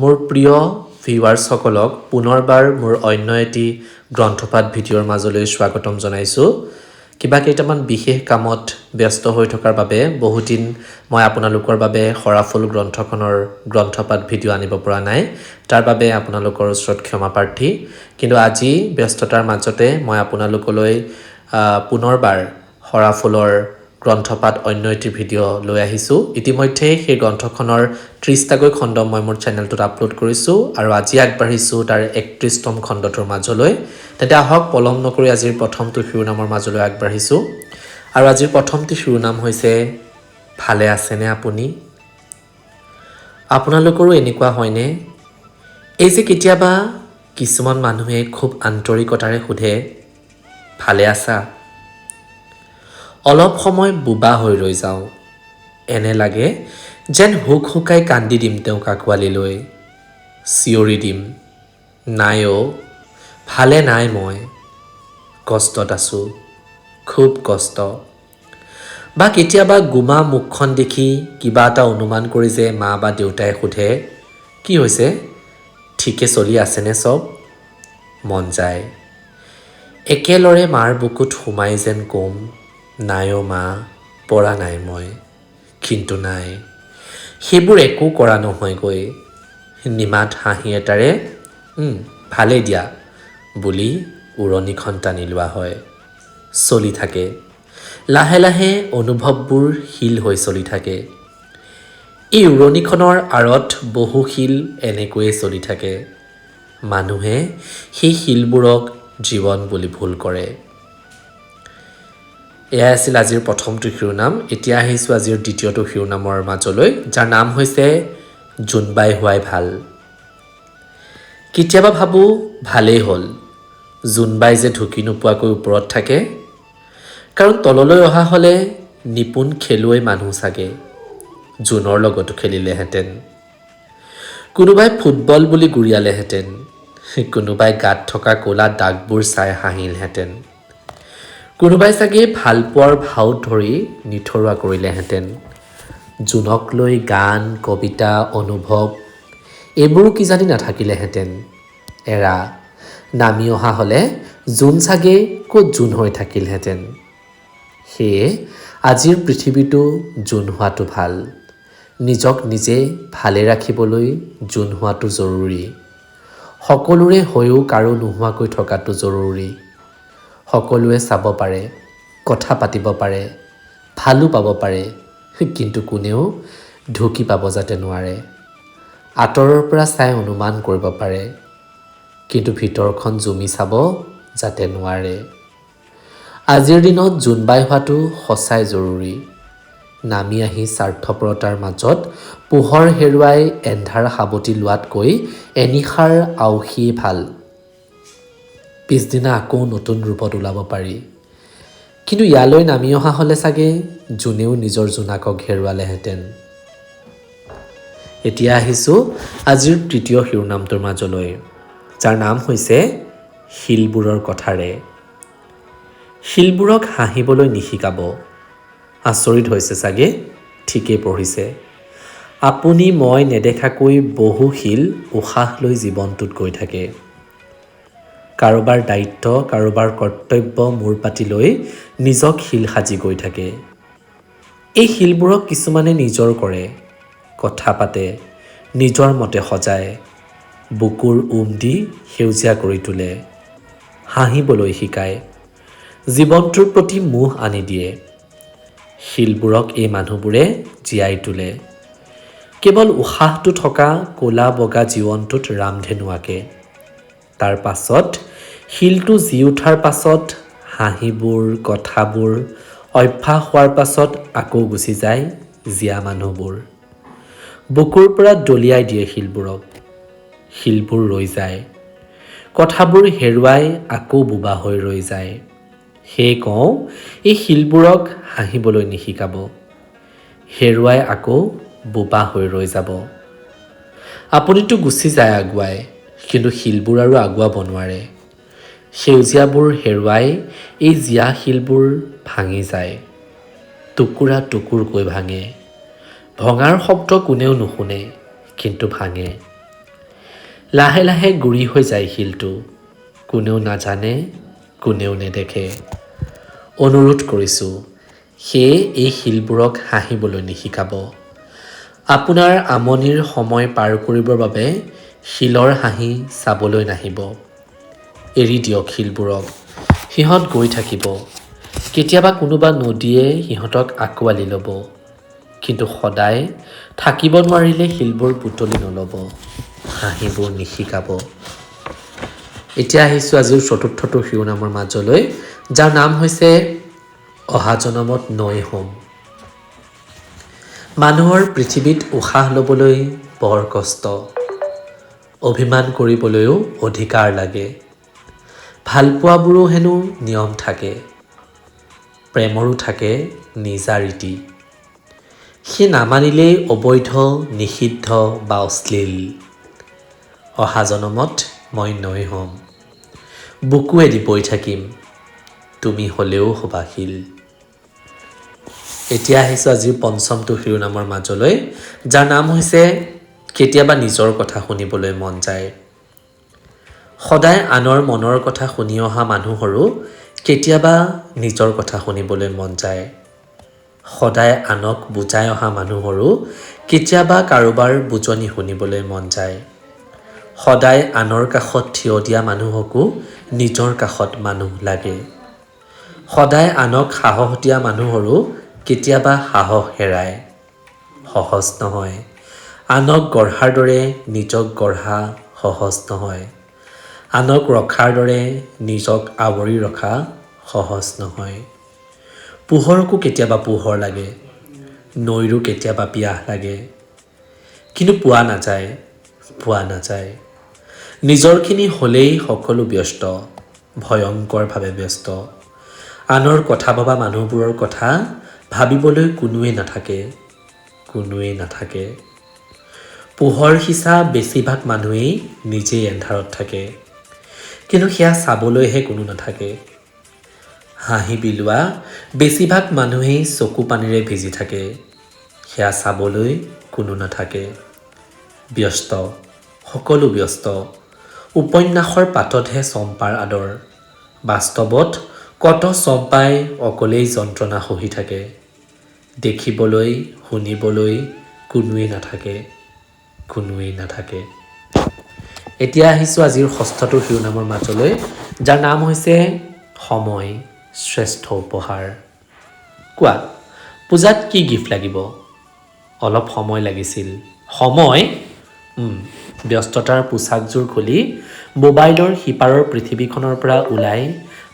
মোৰ প্ৰিয় ভিউৱাৰ্ছসকলক পুনৰবাৰ মোৰ অন্য এটি গ্ৰন্থপাঠ ভিডিঅ'ৰ মাজলৈ স্বাগতম জনাইছোঁ। কিবা কেইটামান বিশেষ কামত ব্যস্ত হৈ থকাৰ বাবে বহুদিন মই আপোনালোকৰ বাবে সৰাফুল গ্ৰন্থখনৰ গ্ৰন্থপাঠ ভিডিঅ' আনিব পৰা নাই। তাৰ বাবে আপোনালোকৰ ওচৰত ক্ষমাপ্ৰাৰ্থী। কিন্তু আজি ব্যস্ততাৰ মাজতে মই আপোনালোকলৈ পুনৰবাৰ সৰাফুলৰ গ্ৰন্থপাঠ অন্য এটি ভিডিঅ' লৈ আহিছোঁ। ইতিমধ্যে সেই গ্ৰন্থখনৰ 30টাকৈ খণ্ড মই মোৰ চেনেলটোত আপলোড কৰিছোঁ আৰু আজি আগবাঢ়িছোঁ তাৰ 31তম খণ্ডটোৰ মাজলৈ। তেন্তে আহক পলম নকৰি আজিৰ প্ৰথমটো শিৰোনামৰ মাজলৈ আগবাঢ়িছোঁ। আৰু আজিৰ প্ৰথমটো শিৰোনাম হৈছে ভালে আছেনে আপুনি? আপোনালোকৰো এনেকুৱা হয়নে? এই যে কেতিয়াবা কিছুমান মানুহে খুব আন্তৰিকতাৰে সোধে, ভালে আছা? অলপ সময় বোবা হৈ ৰৈ যাওঁ। এনে লাগে যেন হুক হুকাই কান্দি দিম তেওঁক আঁকোৱালি লৈ। চিঞৰি দিম, নাই অ', ভালে নাই মই। কষ্টত আছোঁ, খুব কষ্ট। বা কেতিয়াবা গোমা মুখখন দেখি কিবা এটা অনুমান কৰি যে মা বা দেউতাই সোধে, কি হৈছে? ঠিকে চলি আছেনে চব? মন যায় একেলৰে মাৰ বুকুত সোমাই যেন কম, নাই অ' মা, পৰা নাই মই। কিন্তু নাই, সেইবোৰ একো কৰা নহয়গৈ। নিমাত হাঁহি এটাৰে ভালেই দিয়া বুলি উৰণিখন টানি লোৱা হয়। চলি থাকে লাহে লাহে অনুভৱবোৰ শিল হৈ চলি থাকে। এই উৰণিখনৰ আঁৰত বহু শিল এনেকৈয়ে চলি থাকে। মানুহে সেই শিলবোৰক জীৱন বুলি ভুল কৰে। এয়াই আছিল আজিৰ প্ৰথমটো শিৰোনাম। এতিয়া আহিছোঁ আজিৰ দ্বিতীয়টো শিৰোনামৰ মাজলৈ, যাৰ নাম হৈছে জোনবাই হোৱাই ভাল। কেতিয়াবা ভাবোঁ ভালেই হ'ল জোনবাই যে ঢুকি নোপোৱাকৈ ওপৰত থাকে। কাৰণ তললৈ অহা হ'লে নিপুণ খেলুৱৈ মানুহ চাগে জোনৰ লগতো খেলিলেহেঁতেন। কোনোবাই ফুটবল বুলি গুৰিয়ালেহেঁতেন, কোনোবাই গাত থকা ক'লা দাগবোৰ চাই হাঁহিলহেঁতেন। কোনোবাই চাগে ভালপোৱাৰ ভাও ধৰি নিথৰুৱা কৰিলেহেঁতেন। জোনক লৈ গান, কবিতা, অনুভৱ এইবোৰো কিজানি নাথাকিলেহেঁতেন। এৰা নামি অহা হ'লে জোন চাগে ক'ত জোন হৈ থাকিলহেঁতেন। সেয়ে আজিৰ পৃথিৱীটো জোন হোৱাটো ভাল। নিজক নিজে ভালে ৰাখিবলৈ জোন হোৱাটো জৰুৰী। সকলোৰে হৈও কাৰো নোহোৱাকৈ থকাটো জৰুৰী। সকলোৱে চাব পাৰে, কথা পাতিব পাৰে, ভালো পাব পাৰে, কিন্তু কোনেও ঢুকি পাব যাতে নোৱাৰে। আঁতৰৰ পৰা চাই অনুমান কৰিব পাৰে, কিন্তু ভিতৰখন জুমি চাব যাতে নোৱাৰে। আজিৰ দিনত জোনবাই হোৱাটো সঁচাই জৰুৰী। নামি আহি স্বাৰ্থপৰতাৰ মাজত পোহৰ হেৰুৱাই এন্ধাৰ সাবটি লোৱাতকৈ এনিশাৰ আওসিয়েই ভাল। পিছদিনা আকৌ নতুন ৰূপত ওলাব পাৰি। কিন্তু ইয়ালৈ নামি অহা হ'লে চাগে জোনেও নিজৰ জোনাকক হেৰুৱালেহেঁতেন। এতিয়া আহিছোঁ আজিৰ তৃতীয় শিৰোনামটোৰ মাজলৈ, যাৰ নাম হৈছে শিলবোৰৰ কথাৰে। শিলবোৰক হাঁহিবলৈ নিশিকাব। আচৰিত হৈছে চাগে, ঠিকেই পঢ়িছে। আপুনি মই নেদেখাকৈ বহু শিল উশাহ লৈ জীৱনটোত গৈ থাকে। কাৰোবাৰ দায়িত্ব, কাৰোবাৰ কৰ্তব্য মূৰ পাতি লৈ নিজক শিল সাজি গৈ থাকে। এই শিলবোৰক কিছুমানে নিজৰ কৰে, কথা পাতে, নিজৰ মতে সজায়, বুকুৰ দি সেউজীয়া কৰি তোলে, হাঁহিবলৈ শিকায়, জীৱনটোৰ প্ৰতি মোহ আনি দিয়ে। শিলবোৰক এই মানুহবোৰে জীয়াই তোলে। কেৱল উশাহটো থকা ক'লা বগা জীৱনটোত ৰামধেনু আঁকে। তাৰ পাছত শিলটো জি উঠাৰ পাছত হাঁহিবোৰ, কথাবোৰ অভ্যাস হোৱাৰ পাছত আকৌ গুচি যায় জীয়া মানুহবোৰ। বুকুৰ পৰা দলিয়াই দিয়ে শিলবোৰক। শিলবোৰ ৰৈ যায়। কথাবোৰ হেৰুৱাই আকৌ বোবা হৈ ৰৈ যায়। সেয়ে কওঁ, এই শিলবোৰক হাঁহিবলৈ নিশিকাব। হেৰুৱাই আকৌ বোবা হৈ ৰৈ যাব। আপুনিতো গুচি যায় আগুৱাই, কিন্তু শিলবোৰ আৰু আগুৱাব নোৱাৰে। সেউজীয়াবোৰ হেৰুৱাই এই জীয়া শিলবোৰ ভাঙি যায়। টুকুৰা টুকুৰকৈ ভাঙে। ভঙাৰ শব্দ কোনেও নুশুনে, কিন্তু ভাঙে। লাহে লাহে গুৰি হৈ যায় শিলটো, কোনেও নাজানে, কোনেও নেদেখে। অনুৰোধ কৰিছোঁ, সেয়ে এই শিলবোৰক হাঁহিবলৈ নিশিকাব। আপোনাৰ আমনিৰ সময় পাৰ কৰিবৰ বাবে শিলৰ হাঁহি চাবলৈ নাহিব। এৰি দিয়ক শিলবোৰক, সিহঁত গৈ থাকিব। কেতিয়াবা কোনোবা নদীয়ে সিহঁতক আঁকোৱালি ল'ব, কিন্তু সদায় থাকিব নোৱাৰিলে শিলবোৰ বুটলি নল'ব, হাঁহিবোৰ নিশিকাব। এতিয়া আহিছোঁ আজিৰ চতুৰ্থটো শিৰোনামৰ মাজলৈ, যাৰ নাম হৈছে অহা জনমত নৈ হ'ম। মানুহৰ পৃথিৱীত উশাহ ল'বলৈ বৰ কষ্ট, অভিমান কৰিবলৈও অধিকাৰ লাগে। ভালপোৱাবোৰো হেনো নিয়ম থাকে, প্ৰেমৰো থাকে নিজা ৰীতি। সি নামানিলেই অবৈধ, নিষিদ্ধ বা অশ্লীল। অহা জনমত মই নৈ হ'ম, বুকুৱেদি বৈ থাকিম, তুমি হ'লেও হ'বা শিল। এতিয়া আহিছোঁ আজিৰ পঞ্চমটো শিৰোনামৰ মাজলৈ, যাৰ নাম হৈছে কেতিয়াবা নিজৰ কথা শুনিবলৈ মন যায়। সদায় আনৰ মনৰ কথা শুনি অহা মানুহৰো কেতিয়াবা নিজৰ কথা শুনিবলৈ মন যায়। সদায় আনক বুজাই অহা মানুহৰো কেতিয়াবা কাৰোবাৰ বুজনি শুনিবলৈ মন যায়। সদায় আনৰ কাষত থিয় দিয়া মানুহকো নিজৰ কাষত মানুহ লাগে। সদায় আনক সাহস দিয়া মানুহৰো কেতিয়াবা সাহস হেৰায়। সহজ নহয়, আনক গঢ়াৰ দৰে নিজক গঢ়া সহজ নহয়। আনক ৰখাৰ দৰে নিজক আৱৰি ৰখা সহজ নহয়। পোহৰকো কেতিয়াবা পোহৰ লাগে, নৈৰো কেতিয়াবা পিয়াহ লাগে, কিন্তু পোৱা নাযায়। নিজৰখিনি হ'লেই সকলো ব্যস্ত, ভয়ংকৰভাৱে ব্যস্ত। আনৰ কথা ভবা মানুহবোৰৰ কথা ভাবিবলৈ কোনোৱেই নাথাকে। পোহৰ সিঁচা বেছিভাগ মানুহেই নিজেই এন্ধাৰত থাকে, কিন্তু সেয়া চাবলৈহে কোনো নাথাকে। হাঁহি বিলোৱা বেছিভাগ মানুহেই চকু পানীৰে ভিজি থাকে, সেয়া চাবলৈ কোনো নাথাকে। ব্যস্ত, সকলো ব্যস্ত। উপন্যাসৰ পাততহে চম্পাৰ আদৰ, বাস্তৱত কত চম্পাই অকলেই যন্ত্ৰণা সহি থাকে। দেখিবলৈ, শুনিবলৈ কোনোৱেই নাথাকে। এতিয়া আহিছোঁ আজিৰ ষষ্ঠটো শিৰোনামৰ মাজলৈ, যাৰ নাম হৈছে সময় শ্ৰেষ্ঠ উপহাৰ। কোৱা, পূজাত কি গিফ্ট লাগিব? অলপ সময় লাগিছিল। সময়? ব্যস্ততাৰ পোচাকযোৰ খুলি মোবাইলৰ সিপাৰৰ পৃথিৱীখনৰ পৰা ওলাই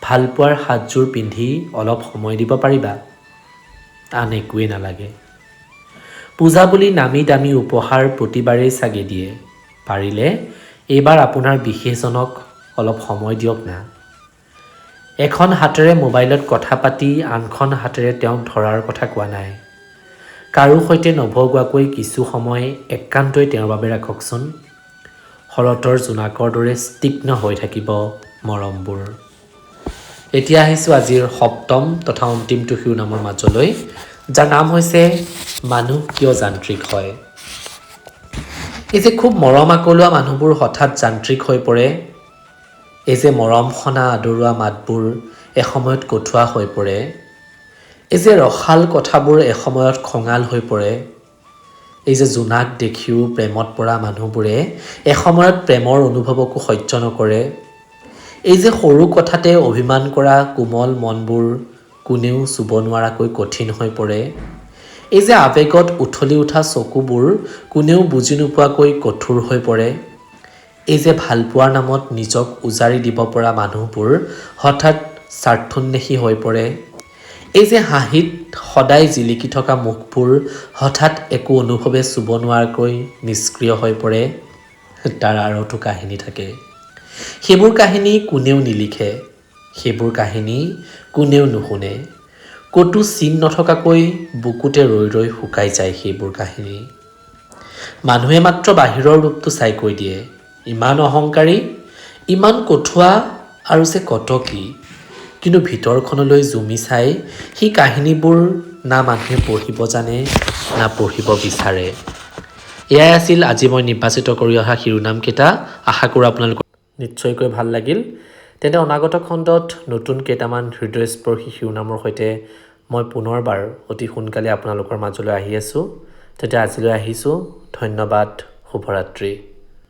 ভালপোৱাৰ সাজযোৰ পিন্ধি অলপ সময় দিব পাৰিবা? আন একোৱেই নালাগে। পূজা বুলি নামি দামী উপহাৰ প্ৰতিবাৰেই চাগে দিয়ে। পাৰিলে এইবাৰ আপোনাৰ বিশেষজনক অলপ সময় দিয়ক না। এখন হাতেৰে মোবাইলত কথা পাতি আনখন হাতেৰে তেওঁক ধৰাৰ কথা কোৱা নাই। কাৰো সৈতে নভগোৱাকৈ কিছু সময় একান্তই তেওঁৰ বাবে ৰাখকচোন। শৰতৰ জোনাকৰ দৰে তীক্ষ্ণ হৈ থাকিব মৰমবোৰ। এতিয়া আহিছোঁ আজিৰ সপ্তম তথা অন্তিমটো শিৰোনামৰ মাজলৈ, যাৰ নাম হৈছে মানুহ কিয় যান্ত্ৰিক হয়। এই যে খুব মৰম আকলোৱা মানুহবোৰ হঠাৎ যান্ত্ৰিক হৈ পৰে, এই যে মৰম সনা আদৰুৱা মাতবোৰ এসময়ত কঠুৱা হৈ পৰে, এই যে ৰসাল কথাবোৰ এসময়ত খঙাল হৈ পৰে, এই যে জোনাক দেখিও প্ৰেমত পৰা মানুহবোৰে এসময়ত প্ৰেমৰ অনুভৱকো সহ্য নকৰে, এই যে সৰু কথাতে অভিমান কৰা কোমল মনবোৰ কোনেও চুব নোৱাৰাকৈ কঠিন হৈ পৰে, এই যে আৱেগত উঠলি উঠা চকুবোৰ কোনেও বুজি নোপোৱাকৈ কঠোৰ হৈ পৰে, এই যে ভালপোৱাৰ নামত নিজক উজাৰি দিব পৰা মানুহবোৰ হঠাৎ স্বাৰ্থন্বেষী হৈ পৰে, এই যে হাঁহিত সদায় জিলিকি থকা মুখবোৰ হঠাৎ একো অনুভৱে চুব নোৱাৰাকৈ নিষ্ক্ৰিয় হৈ পৰে, তাৰ আঁৰতো কাহিনী থাকে। সেইবোৰ কাহিনী কোনেও নিলিখে, সেইবোৰ কাহিনী কোনেও নুশুনে। ক'তো চিন নথকাকৈ বুকুতে ৰৈ ৰৈ শুকাই যায় সেইবোৰ কাহিনী। মানুহে মাত্ৰ বাহিৰৰ ৰূপটো চাই কৈ দিয়ে, ইমান অহংকাৰী, ইমান কঠুৱা আৰু যে কত কি, কিন্তু ভিতৰখনলৈ জুমি চাই সেই কাহিনীবোৰ না মানুহে পঢ়িব জানে না পঢ়িব বিচাৰে। এয়াই আছিল আজি মই নিৰ্বাচিত কৰি অহা শিৰোনামকেইটা। আশা কৰোঁ আপোনালোকৰ নিশ্চয়কৈ ভাল লাগিল। তেন্তে অনাগত খণ্ডত নতুন কেইটামান হৃদয়স্পৰ্শী শিৰোনামৰ সৈতে মই পুনৰবাৰ অতি সোনকালে আপোনালোকৰ মাজলৈ আহি আছোঁ। তেতিয়া আজিলৈ আহিছোঁ। ধন্যবাদ। শুভৰাত্ৰি।